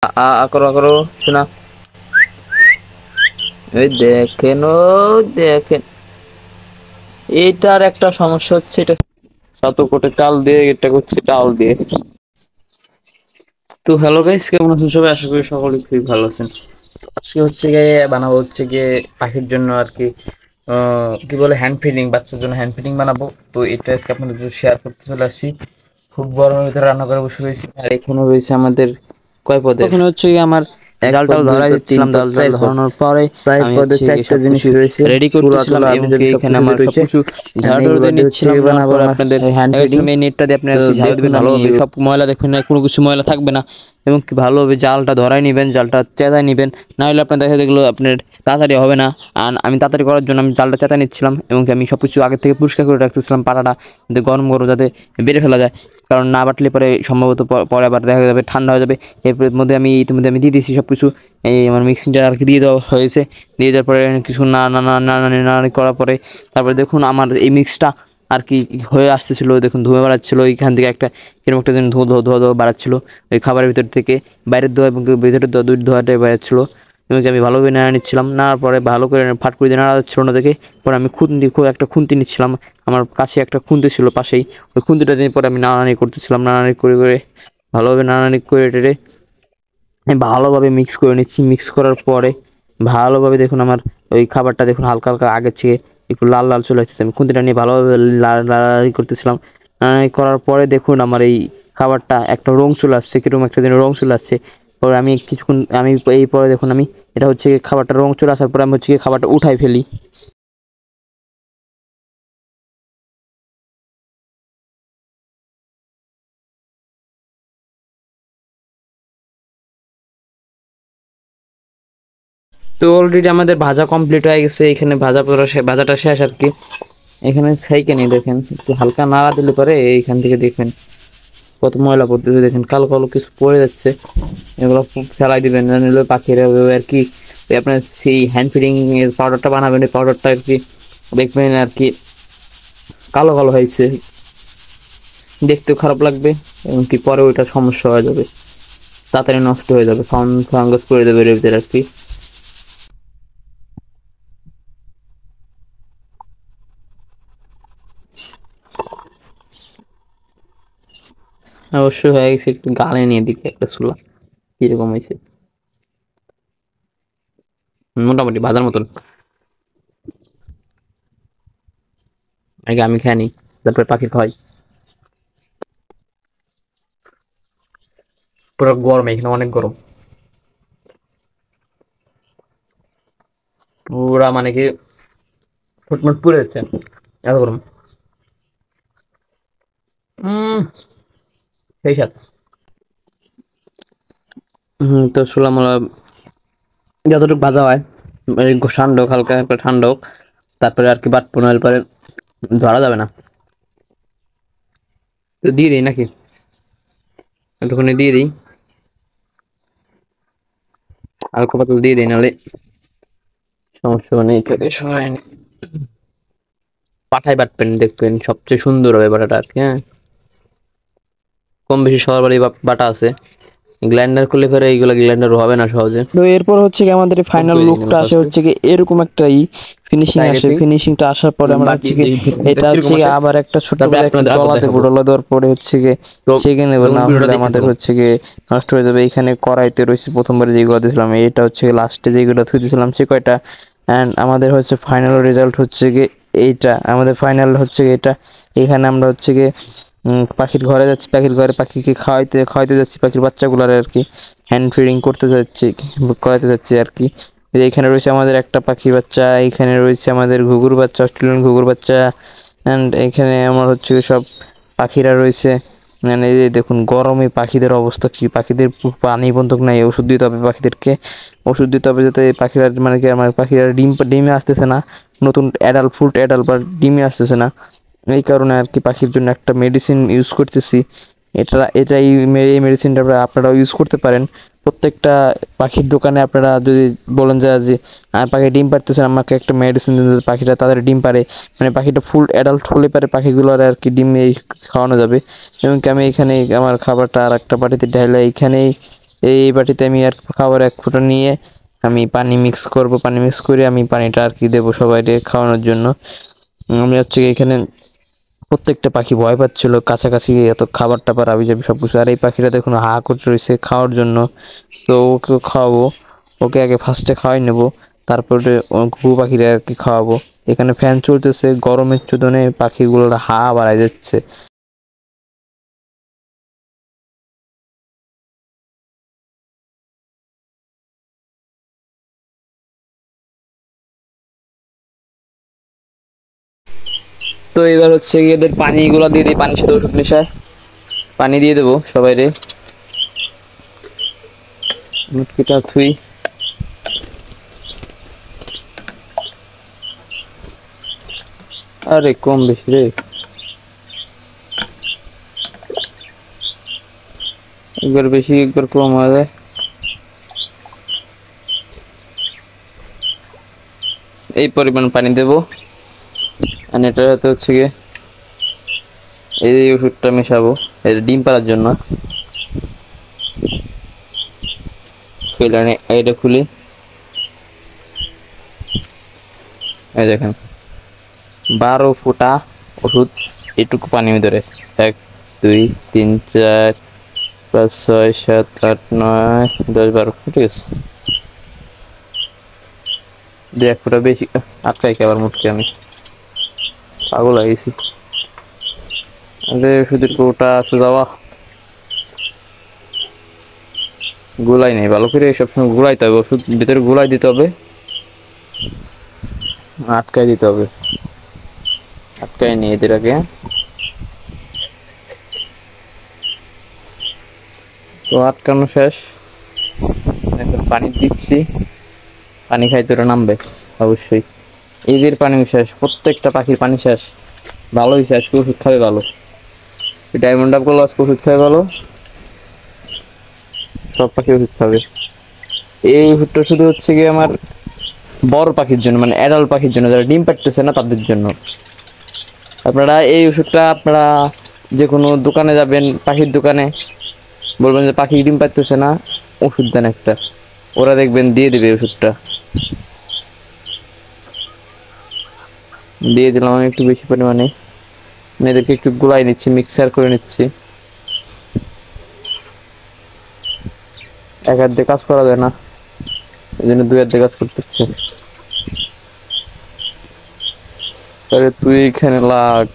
করো করো শোনা। ওই দেখেন, ও দেখেন, এটার একটা সমস্যা হচ্ছে, এটা শত কোটে চাল দিয়ে এটা করছে চাল দিয়ে। তো হ্যালো গাইস, কেমন আছেন সবাই? আশা করি সকলে খুবই ভালো আছেন। তো আজকে হচ্ছে গিয়ে বানাবো হচ্ছে গিয়ে পাখির জন্য আর কি কি বলে হ্যান্ড ফিডিং, বাচ্চার জন্য হ্যান্ড ফিডিং বানাবো। তো এটা আজকে আপনাদের শেয়ার করতে চলে আসছি। খুব গরমের ভিতরে রান্না করে বসে রয়েছি, আর এখানে রয়েছে আমাদের কয় পদের, তখন হচ্ছে গিয়ে আমার এক জালটাল পদ, দুই ধরাই পদ, তিন দিচ্ছিলাম। পদ, জাল চার পদ, ধরানোর পরে চার আমি পদে হচ্ছে গিয়ে চারটা জিনিস সবকিছু রয়েছে, রেডি তুলা করতেছিলাম তুলা এবং আবিজাবি কি এখানে সবকিছু আমার রয়েছে। সবকিছু ঝাড়ু টাড়ু এইগুলো দিয়ে দিয়ে হচ্ছে নিচ্ছিলাম। নেওয়ার বানাবো পরে আমার আপনাদের হ্যান্ড ফিডিং। দেখাচ্ছিলাম এই নেটটা দিয়ে আপনি তো আর কি ঝাড়ু দেখুন দিবেন আমি, ভালোভাবে, সব ময়লা দেখবেন না, কোনো কিছু ময়লা থাকবে না, এবং কি ভালোভাবে জালটা ধরাই নেবেন, জালটা চেতাই নেবেন। না হলে আপনার দেখা দেখলো আপনার তাড়াতাড়ি হবে না। আর আমি তাড়াতাড়ি করার জন্য আমি জালটা চেতাই নিচ্ছিলাম, এবং কি আমি সব কিছু আগে থেকে পরিষ্কার করে রাখতেছিলাম পাটাটা, যাতে গরম গরম যাতে বেড়ে ফেলা যায়। কারণ না বাটলে পরে সম্ভবত পরে আবার দেখা যাবে ঠান্ডা হয়ে যাবে। এরপর মধ্যে আমি ইতিমধ্যে আমি দিয়ে দিয়েছি সব কিছু। এই আমার মিক্সিংটা আর কি দিয়ে দেওয়া হয়েছে। দিয়ে দেওয়ার পরে কিছু নাড়ানাড়ি করার পরে তারপরে দেখুন আমার এই মিক্সটা আর কি হয়ে আসতেছিলো। দেখুন ধুয়ে বেড়াচ্ছিলো এইখান থেকে, একটা এরকম একটা যেন ধোয়া ধোয়া ধোয়া ধোয়া বাড়াচ্ছিলো ওই খাবারের ভিতর থেকে। বাইরের ধোয়া এবং ভিতরের ধোয়া, দুই ধোয়াটাই বেড়াচ্ছিলো। এবং আমি ভালোভাবে নাড়া নিচ্ছিলাম, নাড়ার পরে ভালো করে ফাট করে দিয়ে নাড়া যাচ্ছিলো না দেখে পরে আমি একটা খুন্তি নিচ্ছিলাম। আমার কাছে একটা খুন্তি ছিল পাশেই, ওই খুন্তিটা দিয়ে পরে আমি নাড়ানাড়ি করতেছিলাম। নাড়ানাড়ি করে করে ভালোভাবে নাড়ানাড়ি করে টেরে আমি ভালোভাবে মিক্স করে নিচ্ছি। মিক্স করার পরে ভালোভাবে দেখুন আমার ওই খাবারটা দেখুন হালকা হালকা আগের থেকে একটু লাল লাল চলে আসতেছে। আমি খুন্তিটা নিয়ে ভালোভাবে লাড়াড়ি করতেছিলাম। নাড়াড়ি করার পরে দেখুন আমার এই খাবারটা একটা রং চলে আসছে, কীরকম একটা যেন রং চলে আসছে। পরে আমি কিছুক্ষণ আমি এই পরে দেখুন আমি এটা হচ্ছে খাবারটা রং চলে আসার পরে আমি হচ্ছে খাবারটা উঠাই ফেলি। তো অলরেডি আমাদের ভাজা কমপ্লিট হয়ে গেছে। এখানে ভাজাটা শেষ আর কি। এখানে ছাইকে নেই দেখেন, একটু হালকা নাড়া দিলে পরে এইখান থেকে দেখবেন কত ময়লা পড়তেছে। দেখেন কালো কালো কিছু পড়ে যাচ্ছে, এগুলো ফেলাই দিবেন, নিলে পাখিরা আর কি আপনার সেই হ্যান্ড ফিডিং এর পাউডারটা বানাবেন। এই পাউডারটা আর কি দেখবেন আর কি কালো কালো হয়েছে, দেখতেও খারাপ লাগবে, এবং কি পরে ওইটা সমস্যা হয়ে যাবে, তাড়াতাড়ি নষ্ট হয়ে যাবে, ফাঙ্গাস করে দেবে এর ভিতরে আর কি। অবশ্যই হয়ে গেছে, একটু গালে নিয়ে দিকে একটা চুলা কিরকম হয়েছে, মোটামুটি বাজার মতন। আগে আমি খাই নি, তারপরে পাখি খাই। পুরো গরম, এখানে অনেক গরম, পুরা মানে কি ফুটমুট পুড়ে যাচ্ছে, এত গরম। সেই সাথে তো ছোলা মোলা যতটুকু ভাজা হয় ঠান্ডা হোক, হালকা একটা ঠান্ডা হোক, তারপরে আর কি বাট পনেরো পরে ধরা যাবে না। তো দিয়ে দিই নাকি, একটুখানি দিয়ে দিই, হালকা পাতলা দিয়ে দিই, নাহলে সমস্যা মানে পাঠায় বাটবেন, দেখবেন সবচেয়ে সুন্দর হবে বাটাটা আর কি। হ্যাঁ, কম বেশি সবার বাড়ি বাটা আছে, গ্রাইন্ডার করলে ফেরে এইগুলো গ্রাইন্ডার হবে না সহজে। তো এরপর হচ্ছে কি আমাদের কম ফাইনাল করে দিই লুকটা আসে ফার্স্টে হচ্ছে কি এরকম একটা ফিনিশিং সাইডে আসে। থেকে ফিনিশিংটা আসার পরে আমরা বাটি হচ্ছে কি এটা এটা হচ্ছে কিরকম কি আসে, আবার একটা ছোট্ট তারপরে করে একটা আপনাদের আবার ডলা দেবো। দেখাবো। ডলা দেওয়ার পরে হচ্ছে কি তো সেঁকে নেবে, যখন না ভিডিওটা হলে দেখতে আমাদের থাকো, হচ্ছে কি নষ্ট হয়ে যাবে। এখানে কড়াইতে রয়েছে প্রথমবার যেগুলো দিয়েছিলাম, এটা হচ্ছে লাস্টে যেগুলো থুই দিয়েছিলাম সে কয়টা। অ্যান্ড আমাদের হচ্ছে ফাইনাল রেজাল্ট হচ্ছে কি এইটা, আমাদের ফাইনাল হচ্ছে কি এটা। এখানে আমরা হচ্ছে কি পাখির ঘরে যাচ্ছি, পাখির ঘরে পাখিকে খাওয়াইতে খাওয়াইতে যাচ্ছি, পাখির বাচ্চাগুলার আর কি হ্যান্ড ফিডিং করতে যাচ্ছি, করাতে যাচ্ছি আর কি। এখানে রয়েছে আমাদের একটা পাখি বাচ্চা, এখানে রয়েছে আমাদের ঘুঘুর বাচ্চা, অস্ট্রেলিয়ান ঘুঘুর বাচ্চা। অ্যান্ড এখানে আমার হচ্ছে সব পাখিরা রয়েছে। মানে এই যে দেখুন গরমে পাখিদের অবস্থা কি, পাখিদের পানি বন্ধক নাই, ওষুধ দিতে হবে পাখিদেরকে, ওষুধ দিতে হবে যাতে পাখিরা মানে কি আমার পাখিরা ডিমে আসতেছে না, নতুন অ্যাডাল্ট ফুল অ্যাডাল্ট বা ডিমে আসতেছে না। এই কারণে আর কি পাখির জন্য একটা মেডিসিন ইউজ করতেছি। এই মেডিসিনটা আপনারাও ইউজ করতে পারেন। প্রত্যেকটা পাখির দোকানে আপনারা যদি বলেন যে পাখি ডিম পারতেছেন, আমাকে একটা মেডিসিন দিন যাতে পাখিটা তাদের ডিম পারে, মানে পাখিটা ফুল অ্যাডাল্ট হলে পারে পাখিগুলোর আর কি ডিম খাওয়ানো যাবে। এবং কি আমি এখানে আমার খাবারটা আর একটা বাটিতে ঢাইলে এইখানেই এই বাটিতে আমি আর খাবার এক ফোঁটা নিয়ে আমি পানি মিক্স করব, পানি মিক্স করে আমি পানিটা আর কি দেবো সবাইকে খাওয়ানোর জন্য। আমি হচ্ছে এখানে প্রত্যেকটা পাখি ভয় পাচ্ছিল কাছাকাছি এত খাবার টাবার আবি যাবি সব কিছু, আর এই পাখিটা দেখুন হা করে রয়েছে খাওয়ার জন্য। তো ওকে খাওয়াবো, ওকে আগে ফার্স্টে খাওয়াই নেবো, তারপরে ঘুঘু পাখিরা আর কি খাওয়াবো। এখানে ফ্যান চলতেছে, গরমের চোদনে পাখিগুলোর হা বাড়াই যাচ্ছে। তো এবার হচ্ছে এদের পানিগুলো দিয়ে দিই, পানির সাথে ওষুধ মিশায় পানি দিয়ে দেবো সবাই রে। মুটকিটা থুই, আরে কম বেশি রে, একবার বেশি একবার কম হয়ে যায়। এই পরিমাণ পানি দেবো। আর এটা হচ্ছে গিয়ে এই ওষুধটা মেশাবো এটা ডিম পাড়ার জন্য। এটা খুলি, এই দেখেন 12 ফোঁটা ওষুধ এটুকু পানির ভিতরে। 1 2 3 4 5 6 7 8 9 10 12, ঠিক আছে। 2 ফোঁটা বেশি আটকাই কে আবার মুটকে, আমি পাগল হয়ে গেছি। ওষুধের কৌটা আসে যাওয়া গুলাই নেই ভালো করে, সবসময় গুলাইতে হবে, ওষুধ ভিতরে গুলাই দিতে হবে, আটকাই দিতে হবে। আটকাই নিয়ে এদের আগে। তো আটকানো শেষ, এখন পানি দিচ্ছি, পানি খাইতে ওরা নামবে অবশ্যই। এদের পানি শেষ, প্রত্যেকটা পাখির পানি শেষ। ভালো হয়েছে, আজকে ওষুধ খাবে ভালো, ডায়মন্ড আপ গুলো আজকে ওষুধ খাবে ভালো, সব পাখি ওষুধ খাবে। এই ওষুধটা শুধু হচ্ছে গিয়ে আমার বড় পাখির জন্য, মানে অ্যাডাল্ট পাখির জন্য, যারা ডিম পাড়তেছে না তাদের জন্য। আপনারা এই ওষুধটা আপনারা যে কোনো দোকানে যাবেন, পাখির দোকানে বলবেন যে পাখি ডিম পাড়তেছে না, ওষুধ দেন একটা, ওরা দেখবেন দিয়ে দেবে ওষুধটা। দিয়ে দিলাম আমি একটু বেশি পরিমাণে, এদেরকে একটু গুলাই নিচ্ছি, মিক্সার করে নিচ্ছি। এক হাত দিয়ে কাজ করা যায় না, এই জন্য 2 হাত দিয়ে কাজ করতে হচ্ছে। আরে তুই এইখানে লাগ,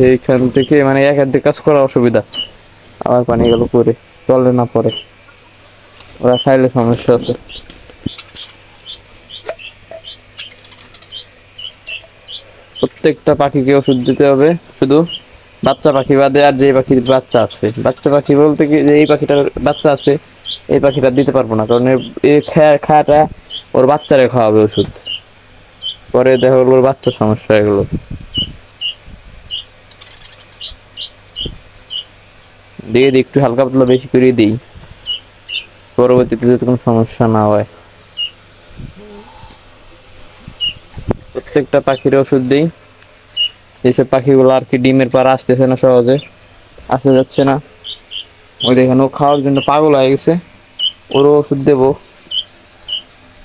এইখান থেকে মানে এক হাত দিয়ে কাজ করা অসুবিধা। আবার পানি গেল করে চলে না, পরে ওরা খাইলে সমস্যা আছে। প্রত্যেকটা পাখিকে ওষুধ দিতে হবে, শুধু বাচ্চা পাখি বাদে। আর যে পাখির বাচ্চা আছে, বাচ্চা পাখি বলতে কি যে এই পাখিটার বাচ্চা আছে, এই পাখিটা দিতে পারবো না, কারণ এই খায়াটা ওর বাচ্চারে খাওয়াবে ওষুধ, পরে দেখা গেলো ওর বাচ্চার সমস্যা এগুলো। দিয়ে দিই একটু হালকা পাতলা বেশি করে দিই, পরবর্তীতে যাতে কোনো সমস্যা না হয়। প্রত্যেকটা পাখির ওষুধ দিই। যেসব পাখিগুলো আর কি ডিমের পাড়া আসতেছে না, সহজে আসতে যাচ্ছে না, ওই দেখেন ও খাওয়ার জন্য পাগল হয়ে গেছে, ওরও ওষুধ দেবো।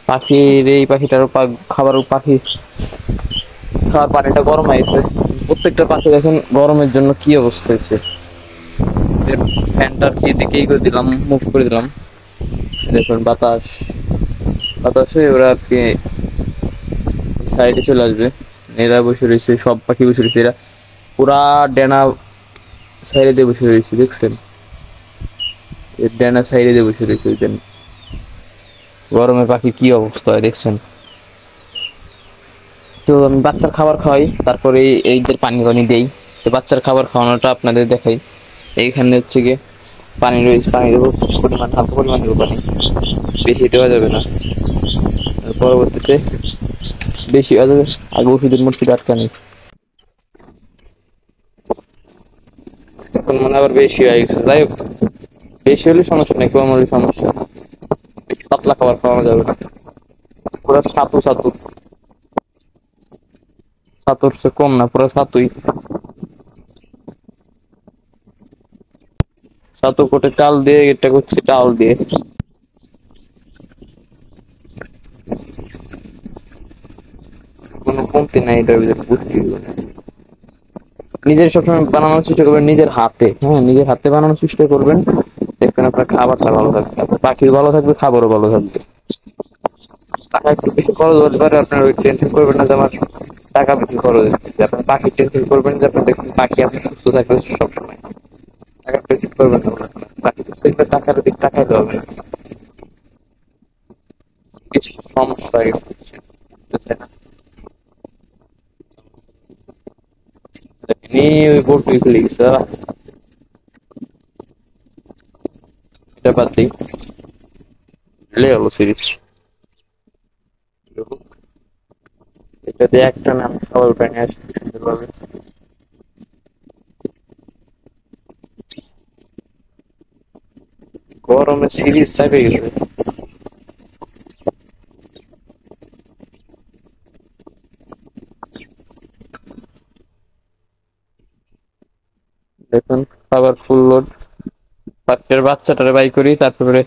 পাখির এই পাখিটারও খাবার, পাখি খাওয়ার পানিটা গরম হয়ে গেছে। প্রত্যেকটা পাখি দেখেন গরমের জন্য কি অবস্থা হয়েছে। ফ্যানটার কি দিকেই করে দিলাম, মুভ করে দিলাম, দেখুন বাতাস বাতাসে ওরা আর কি সাইডে চলে আসবে। এরা বসে রয়েছে, সব পাখি বসে রয়েছে, এরা পুরা ডেনা সাইডে দিয়ে বসে রয়েছে, দেখছেন ডেনা সাইডে দিয়ে বসে রয়েছে। গরমে পাখি কি অবস্থা হয় দেখছেন। তো আমি বাচ্চার খাবার খাওয়াই, তারপরে এইদের পানি পানি দেই। তো বাচ্চার খাবার খাওয়ানোটা আপনাদের দেখাই। এইখানে হচ্ছে গিয়ে পানি রয়েছে, পানি দেবো পরিমাণ, হালকা পরিমাণ দেবো পানি, বেশি দেওয়া যাবে না, পরবর্তীতে বেশি হয়ে যাবে। আগে ওষুধের মুটকিটা আটকানি, এখন মানে আবার বেশি হয়ে গেছে। যাই হোক, বেশি হলে সমস্যা নেই, কম হলে সমস্যা। পাতলা খাবার খাওয়ানো যাবে না, পুরো ছাতু ছাতু, ছাতুর চেয়ে কম না, পুরো ছাতুই। ছাতু কোটে চাল দিয়ে, এটা করছি চাল দিয়ে। শক্তি নাই, এটার ভিতরে পুষ্টি নাই। নিজের সবসময় বানানোর চেষ্টা করবেন নিজের হাতে, হ্যাঁ নিজের হাতে বানানোর চেষ্টা করবেন, দেখবেন আপনার খাবারটা ভালো থাকবে, আপনার পাখির ভালো থাকবে, খাবারও ভালো থাকবে। টাকা একটু বেশি খরচ হতে পারে, আপনার ওই টেনশন করবেন না যে আমার টাকা বেশি খরচ হচ্ছে, আপনার পাখির টেনশন করবেন যে আপনি দেখবেন পাখি আপনি সুস্থ থাকবে সবসময়। টাকা টেনশন করবেন না, পাখি সুস্থ থাকবে, টাকার দিক তাকাইতে হবে না। কিছু সমস্যা হয়ে গেছে, বুঝতেছেন না? দেখেন ওই বোর্ডটি খুলে গেছে, এটা বাদ দিই, লে হলো সিরিজ। এটা দিয়ে একটা নাম খাবার উঠে নিয়ে আসি সুন্দরভাবে। গরমে সিরিজ চাপে গেছে। দেখুন খাবার ফুল লোড, পাখির বাচ্চাটারে বাই করি তারপরে।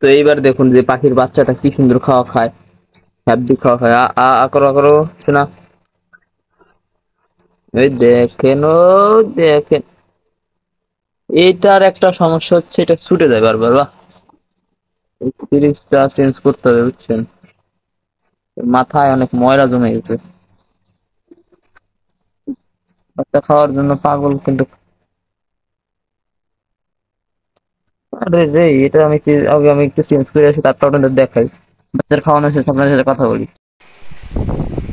তো এইবার দেখুন যে পাখির বাচ্চাটা কি সুন্দর খাওয়া খায়, হ্যাপি খাওয়া খায়, আ আ আ করো আ করো, শোনা। এই দেখেন, ও দেখেন, এইটার একটা সমস্যা হচ্ছে, এটা ছুটে যায় বারবার। বাহ, এই সিরিজটা চেঞ্জ করতে হবে বুঝছেন, মাথায় অনেক ময়লা জমে গেছে। বাচ্চা খাওয়ার জন্য পাগল কিন্তু। আরে রে, এটা আমি আগে আমি একটু চেঞ্জ করে আসি, তারপর আপনাদের দেখাই। বাচ্চার খাওয়ানো শেষ, আপনাদের সাথে কথা বলি।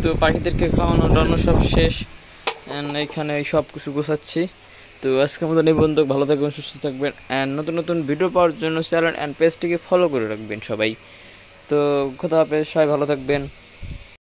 তো পাখিদেরকে খাওয়ানো টানো সব শেষ, এখানে সব কিছু গোছাচ্ছি। তো আজকের মতন এই বন্ধু, ভালো থাকবেন, সুস্থ থাকবেন, অ্যান্ড নতুন নতুন ভিডিও পাওয়ার জন্য চ্যানেল অ্যান্ড পেজটিকে ফলো করে রাখবেন সবাই। তো খোদা হাফেজ, সবাই ভালো থাকবেন।